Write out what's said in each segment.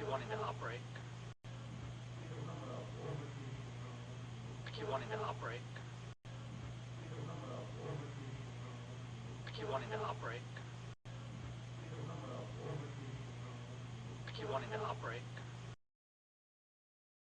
keep wanting to operate. I keep wanting to operate. I keep wanting to operate. I keep wanting to operate.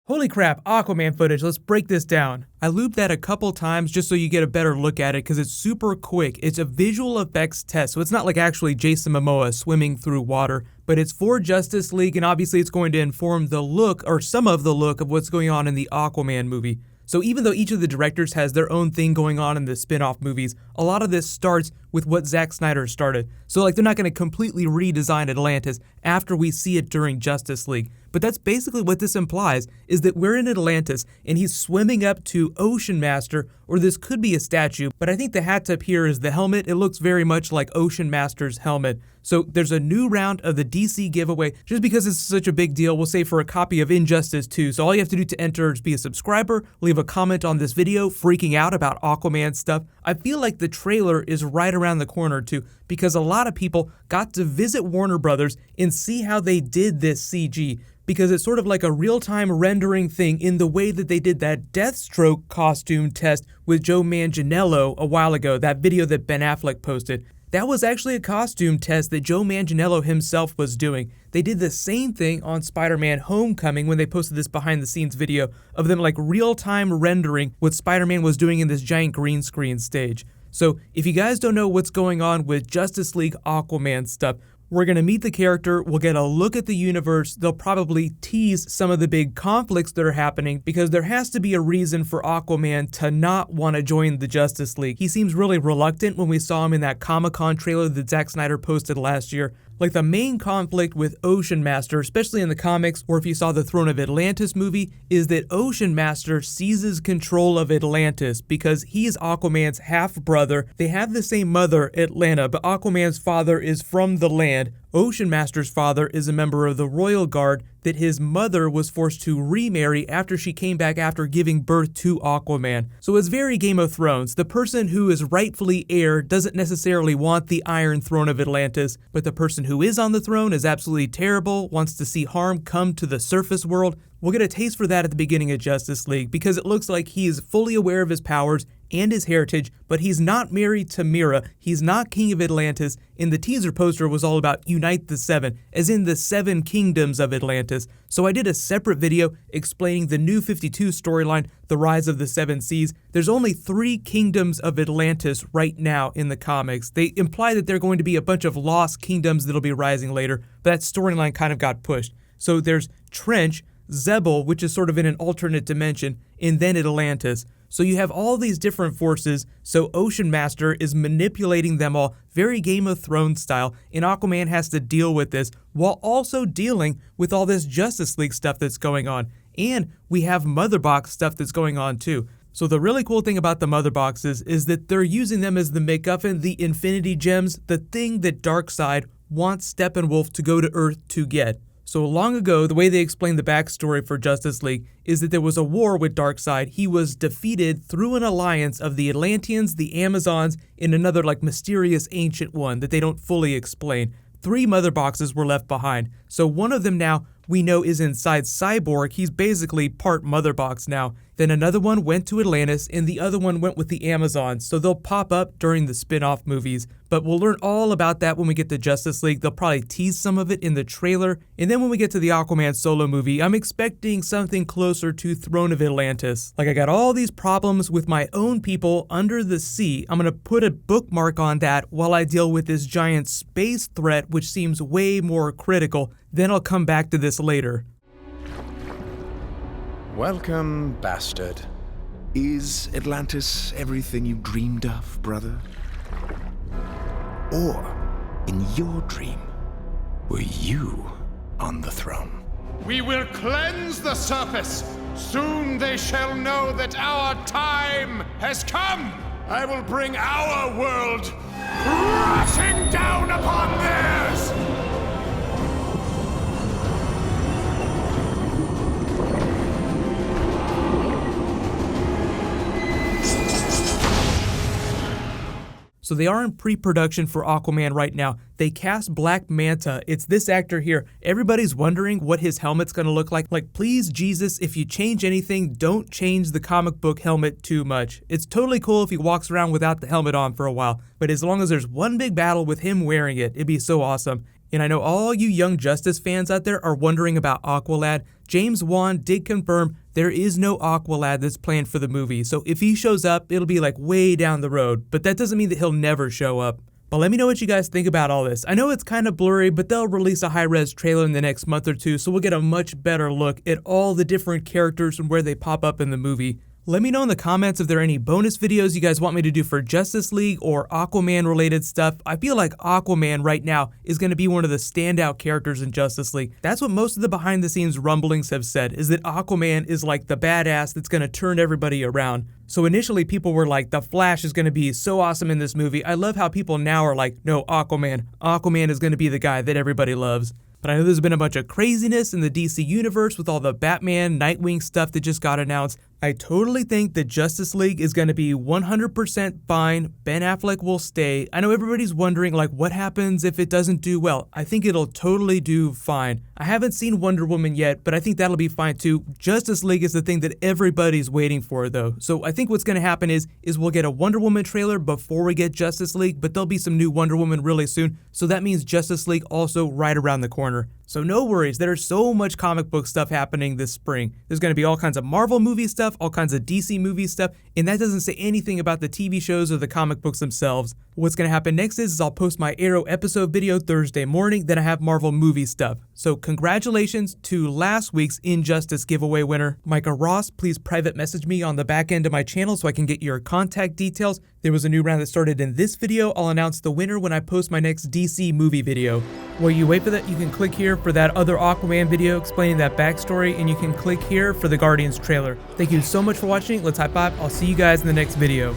Holy crap, Aquaman footage, let's break this down. I looped that a couple times just so you get a better look at it because it's super quick. It's a visual effects test, so it's not like actually Jason Momoa swimming through water, but it's for Justice League, and obviously it's going to inform the look, or some of the look, of what's going on in the Aquaman movie. So even though each of the directors has their own thing going on in the spin-off movies, a lot of this starts with what Zack Snyder started. So like they're not going to completely redesign Atlantis after we see it during Justice League. But that's basically what this implies, is that we're in Atlantis and he's swimming up to Ocean Master, or this could be a statue, but I think the hat tip here is the helmet. It looks very much like Ocean Master's helmet. So there's a new round of the DC giveaway. Just because it's such a big deal, we'll say for a copy of Injustice 2. So all you have to do to enter is be a subscriber, leave a comment on this video freaking out about Aquaman stuff. I feel like the trailer is right around the corner too, because a lot of people got to visit Warner Brothers and see how they did this CG. Because it's sort of like a real-time rendering thing in the way that they did that Deathstroke costume test with Joe Manganiello a while ago, that video that Ben Affleck posted. That was actually a costume test that Joe Manganiello himself was doing. They did the same thing on Spider-Man Homecoming when they posted this behind-the-scenes video of them like real-time rendering what Spider-Man was doing in this giant green screen stage. So if you guys don't know what's going on with Justice League Aquaman stuff, we're going to meet the character, we'll get a look at the universe, they'll probably tease some of the big conflicts that are happening because there has to be a reason for Aquaman to not want to join the Justice League. He seems really reluctant when we saw him in that Comic-Con trailer that Zack Snyder posted last year. Like the main conflict with Ocean Master, especially in the comics, or if you saw the Throne of Atlantis movie, is that Ocean Master seizes control of Atlantis because he's Aquaman's half-brother. They have the same mother, Atlanta, but Aquaman's father is from the land. Ocean Master's father is a member of the Royal Guard that his mother was forced to remarry after she came back after giving birth to Aquaman. So it's very Game of Thrones. The person who is rightfully heir doesn't necessarily want the Iron Throne of Atlantis, but the person who is on the throne is absolutely terrible, wants to see harm come to the surface world. We'll get a taste for that at the beginning of Justice League because it looks like he is fully aware of his powers and his heritage, but he's not married to Mira, he's not king of Atlantis, and the teaser poster was all about Unite the Seven, as in the 7 kingdoms of Atlantis. So I did a separate video explaining the New 52 storyline, the rise of the 7 seas. There's only 3 kingdoms of Atlantis right now in the comics. They imply that there are going to be a bunch of lost kingdoms that'll be rising later, but that storyline kind of got pushed. So there's Trench, Zebel, which is sort of in an alternate dimension, and then Atlantis. So you have all these different forces, so Ocean Master is manipulating them all, very Game of Thrones style, and Aquaman has to deal with this while also dealing with all this Justice League stuff that's going on. And we have Mother Box stuff that's going on too. So the really cool thing about the Mother Boxes is that they're using them as the MacGuffin, the Infinity Gems, the thing that Darkseid wants Steppenwolf to go to Earth to get. So long ago, the way they explained the backstory for Justice League is that there was a war with Darkseid. He was defeated through an alliance of the Atlanteans, the Amazons, and another like mysterious ancient one that they don't fully explain. 3 Mother Boxes were left behind. So one of them now we know is inside Cyborg. He's basically part Mother Box now. Then another one went to Atlantis, and the other one went with the Amazons, so they'll pop up during the spin-off movies. But we'll learn all about that when we get to Justice League. They'll probably tease some of it in the trailer. And then when we get to the Aquaman solo movie, I'm expecting something closer to Throne of Atlantis. Like I got all these problems with my own people under the sea. I'm gonna put a bookmark on that while I deal with this giant space threat, which seems way more critical. Then I'll come back to this later. Welcome, bastard. Is Atlantis everything you dreamed of, brother? Or, in your dream, were you on the throne? We will cleanse the surface. Soon they shall know that our time has come. I will bring our world crashing down upon theirs. So they are in pre-production for Aquaman right now. They cast Black Manta. It's this actor here. Everybody's wondering what his helmet's gonna look like. Like, please, Jesus, if you change anything, don't change the comic book helmet too much. It's totally cool if he walks around without the helmet on for a while, but as long as there's one big battle with him wearing it, it'd be so awesome. And I know all you Young Justice fans out there are wondering about Aqualad. James Wan did confirm there is no Aqualad that's planned for the movie, so if he shows up, it'll be like way down the road, but that doesn't mean that he'll never show up. But let me know what you guys think about all this. I know it's kind of blurry, but they'll release a high-res trailer in the next month or two, so we'll get a much better look at all the different characters and where they pop up in the movie. Let me know in the comments if there are any bonus videos you guys want me to do for Justice League or Aquaman related stuff. I feel like Aquaman right now is going to be one of the standout characters in Justice League. That's what most of the behind the scenes rumblings have said, is that Aquaman is like the badass that's going to turn everybody around. So initially people were like, the Flash is going to be so awesome in this movie. I love how people now are like, no, Aquaman. Aquaman is going to be the guy that everybody loves. But I know there's been a bunch of craziness in the DC universe with all the Batman, Nightwing stuff that just got announced. I totally think that Justice League is going to be 100% fine. Ben Affleck will stay. I know everybody's wondering, like, what happens if it doesn't do well? I think it'll totally do fine. I haven't seen Wonder Woman yet, but I think that'll be fine too. Justice League is the thing that everybody's waiting for, though. So I think what's going to happen is we'll get a Wonder Woman trailer before we get Justice League, but there'll be some new Wonder Woman really soon. So that means Justice League also right around the corner. So no worries, there's so much comic book stuff happening this spring. There's going to be all kinds of Marvel movie stuff, all kinds of DC movie stuff, and that doesn't say anything about the TV shows or the comic books themselves. What's going to happen next is I'll post my Arrow episode video Thursday morning, then I have Marvel movie stuff. So congratulations to last week's Injustice giveaway winner, Micah Ross. Please private message me on the back end of my channel so I can get your contact details. There was a new round that started in this video. I'll announce the winner when I post my next DC movie video. While you wait for that, you can click here for that other Aquaman video explaining that backstory, and you can click here for the Guardians trailer. Thank you so much for watching. Let's high five. I'll see you guys in the next video.